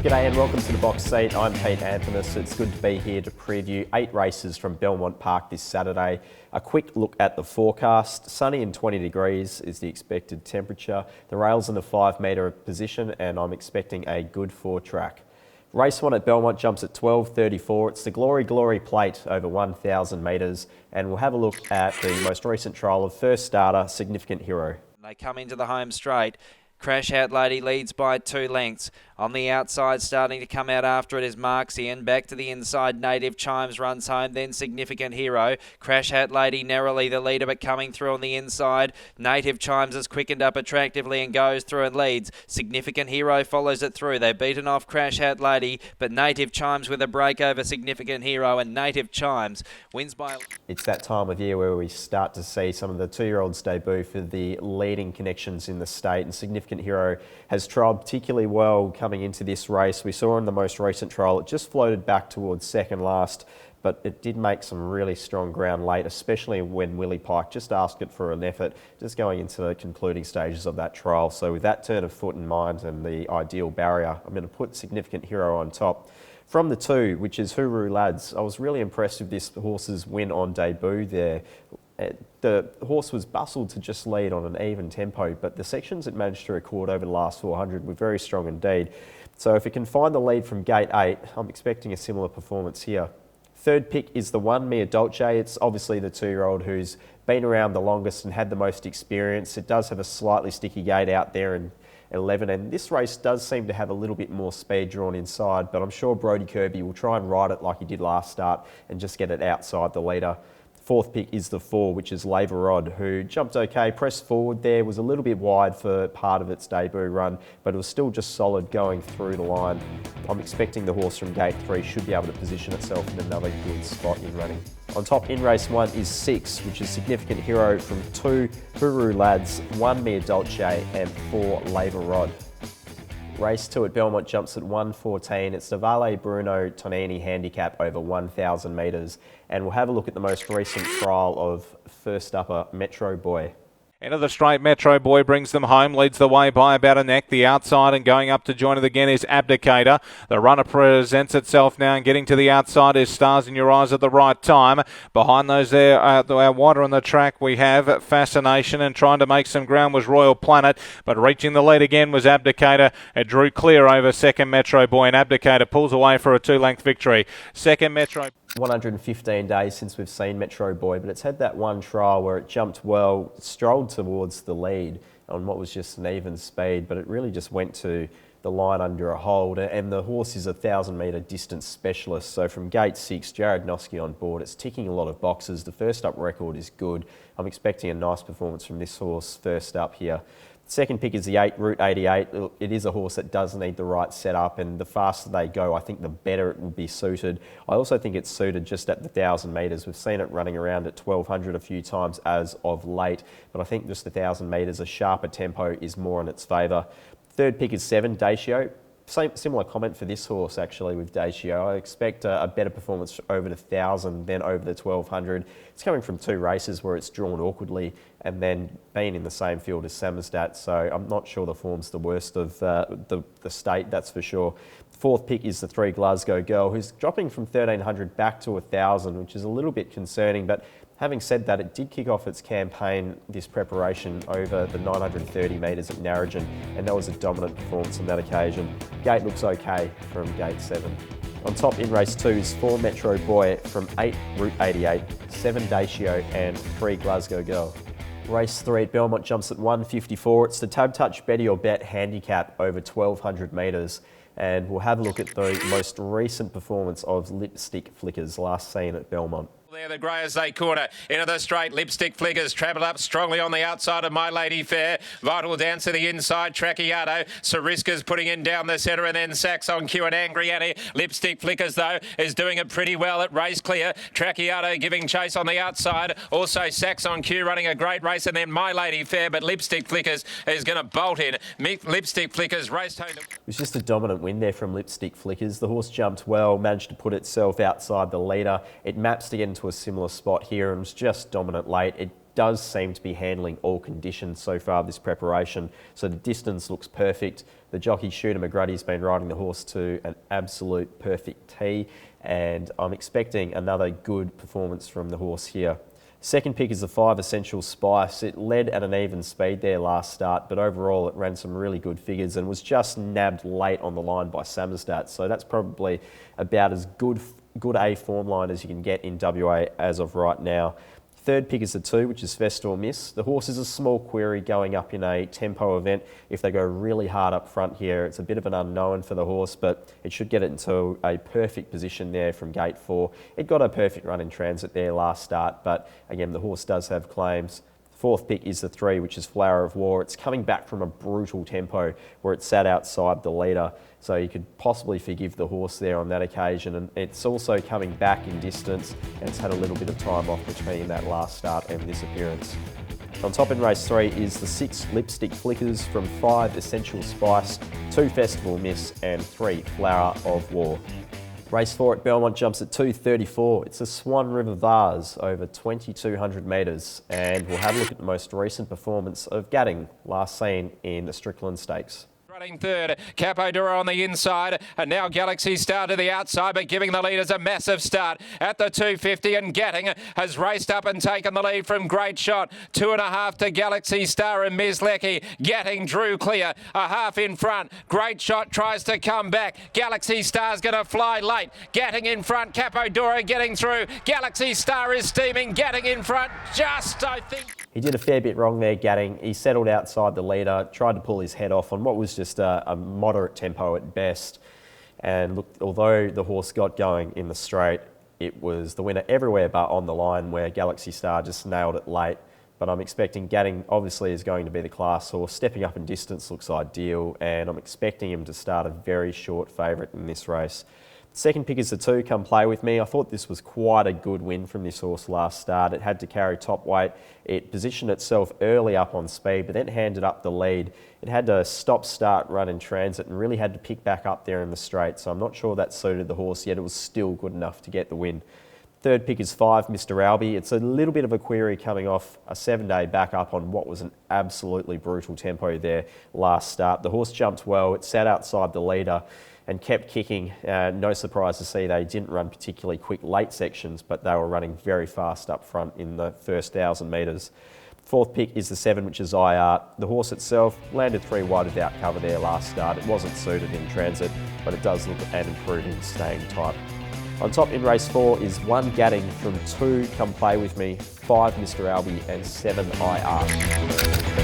G'day and welcome to the Box Seat. I'm Pete Anthonus. It's good to be here to preview 8 races from Belmont Park this Saturday. A quick look at the forecast. Sunny and 20 degrees is the expected temperature. The rail's in the 5 metre position and I'm expecting a good 4 track. Race 1 at Belmont jumps at 12:34. It's the Glory Plate over 1,000 metres, and we'll have a look at the most recent trial of first starter, Significant Hero. They come into the home straight. Crash Out Lady leads by 2 lengths. On the outside, starting to come out after it is Marxian. Back to the inside, Native Chimes runs home, then Significant Hero. Crash Out Lady narrowly the leader, but coming through on the inside. Native Chimes has quickened up attractively and goes through and leads. Significant Hero follows it through. They've beaten off Crash Out Lady, but Native Chimes with a break over Significant Hero, and Native Chimes wins by... It's that time of year where we start to see some of the 2-year-olds debut for the leading connections in the state, and Significant Hero has trialled particularly well coming into this race. We saw in the most recent trial it just floated back towards second last, but it did make some really strong ground late, especially when Willie Pike just asked it for an effort, just going into the concluding stages of that trial. So with that turn of foot in mind and the ideal barrier, I'm going to put Significant Hero on top. From the 2, which is Hooroo Lads, I was really impressed with this horse's win on debut there. The horse was bustled to just lead on an even tempo, but the sections it managed to record over the last 400 were very strong indeed. So if it can find the lead from gate 8, I'm expecting a similar performance here. Third pick is the 1, Mia Dolce. It's obviously the 2-year-old who's been around the longest and had the most experience. It does have a slightly sticky gate out there in 11, and this race does seem to have a little bit more speed drawn inside, but I'm sure Brodie Kirby will try and ride it like he did last start and just get it outside the leader. Fourth pick is the 4, which is Laver Rod, who jumped okay, pressed forward there, was a little bit wide for part of its debut run, but it was still just solid going through the line. I'm expecting the horse from gate 3 should be able to position itself in another good spot in running. On top in race 1 is 6, which is Significant Hero from 2, Hooroo Lads, 1, Mia Dolce, and 4, Laver Rod. Race 2 at Belmont jumps at 1:14. It's the Vale Bruno Tonini handicap over 1,000 metres. And we'll have a look at the most recent trial of first upper Metro Boy. Into the straight, Metro Boy brings them home, leads the way by about a neck. The outside and going up to join it again is Abdicator. The runner presents itself now and getting to the outside is Stars in Your Eyes at the right time. Behind those there, wider on the track, we have Fascination, and trying to make some ground was Royal Planet, but reaching the lead again was Abdicator. It drew clear over second Metro Boy, and Abdicator pulls away for a 2-length victory. Second Metro... 115 days since we've seen Metro Boy, but it's had that one trial where it jumped well, strolled towards the lead on what was just an even speed, but it really just went to the line under a hold, and the horse is a 1,000-metre distance specialist. So from gate 6, Jared Noski on board. It's ticking a lot of boxes. The first up record is good. I'm expecting a nice performance from this horse first up here. Second pick is the 8, Route 88. It is a horse that does need the right setup, and the faster they go, I think the better it will be suited. I also think it's suited just at the 1,000 metres. We've seen it running around at 1,200 a few times as of late, but I think just the 1,000 metres, a sharper tempo is more in its favour. Third pick is 7, Dacio. Similar comment for this horse actually with Dacio. I expect a better performance over the 1,000 than over the 1,200. It's coming from 2 races where it's drawn awkwardly and then being in the same field as Samizdat, so I'm not sure the form's the worst of the state, that's for sure. Fourth pick is the 3, Glasgow Girl, who's dropping from 1,300 back to 1,000, which is a little bit concerning, but having said that, it did kick off its campaign, this preparation, over the 930 metres at Narrogin, and that was a dominant performance on that occasion. Gate looks okay from gate 7. On top in race 2 is 4, Metro Boy from 8, Route 88, 7, Dacio, and 3, Glasgow Girl. Race 3 at Belmont jumps at 1:54. It's the Tab Touch Betty or Bet handicap over 1,200 metres. And we'll have a look at the most recent performance of Lipstick Flickers, last seen at Belmont. There, the grey as they corner into the straight. Lipstick Flickers travel up strongly on the outside of My Lady Fair. Vital Dance to the inside. Tracciato. Sariska's putting in down the centre, and then Sax on cue and Angry Annie. Lipstick Flickers, though, is doing it pretty well at race clear. Tracciato giving chase on the outside. Also Sax on cue running a great race, and then My Lady Fair, but Lipstick Flickers is going to bolt in. Lipstick Flickers raced home. It was just a dominant win there from Lipstick Flickers. The horse jumped well, managed to put itself outside the leader. It maps to get into a similar spot here and was just dominant late. It does seem to be handling all conditions so far this preparation. So the distance looks perfect. The jockey Shooter McGruddy's been riding the horse to an absolute perfect tee, and I'm expecting another good performance from the horse here. Second pick is the 5 Essential Spice. It led at an even speed there last start, but overall it ran some really good figures and was just nabbed late on the line by Samizdat. So that's probably about as good a form line as you can get in WA as of right now. Third pick is the 2, which is Festor Miss. The horse is a small query going up in a tempo event. If they go really hard up front here, it's a bit of an unknown for the horse, but it should get it into a perfect position there from gate 4. It got a perfect run in transit there last start, but again, the horse does have claims. Fourth pick is the 3, which is Flower of War. It's coming back from a brutal tempo where it sat outside the leader, so you could possibly forgive the horse there on that occasion. And it's also coming back in distance, and it's had a little bit of time off between that last start and this appearance. On top in race 3 is the 6 Lipstick Flickers from 5 Essential Spice, 2 Festival Miss and 3 Flower of War. Race 4 at Belmont jumps at 2:34. It's a Swan River Vase over 2,200 metres, and we'll have a look at the most recent performance of Gadding, last seen in the Strickland Stakes. Running third, Capodura on the inside, and now Galaxy Star to the outside, but giving the leaders a massive start at the 250, and Gatting has raced up and taken the lead from Great Shot. 2.5 to Galaxy Star and Ms. Lecky. Gatting drew clear, a half in front. Great Shot tries to come back. Galaxy Star's going to fly late. Gatting in front, Capodura getting through. Galaxy Star is steaming, Gatting in front, just, I think. He did a fair bit wrong there, Gatting. He settled outside the leader, tried to pull his head off on what was just a moderate tempo at best. And look, although the horse got going in the straight, it was the winner everywhere but on the line, where Galaxy Star just nailed it late. But I'm expecting Gatting obviously is going to be the class horse. Stepping up in distance looks ideal, and I'm expecting him to start a very short favourite in this race. Second pick is the 2, Come Play With Me. I thought this was quite a good win from this horse last start. It had to carry top weight. It positioned itself early up on speed, but then handed up the lead. It had to stop-start run in transit and really had to pick back up there in the straight. So I'm not sure that suited the horse, yet it was still good enough to get the win. Third pick is 5, Mr. Albi. It's a little bit of a query coming off a 7-day back up on what was an absolutely brutal tempo there last start. The horse jumped well. It sat outside the leader and kept kicking. No surprise to see they didn't run particularly quick late sections, but they were running very fast up front in the first 1,000 metres. Fourth pick is the 7, which is IR. The horse itself landed 3 wide without cover there last start. It wasn't suited in transit, but it does look at improving staying tight. On top in race 4 is 1 Gadding from 2 Come Play With Me, 5 Mr. Albi and 7 IR.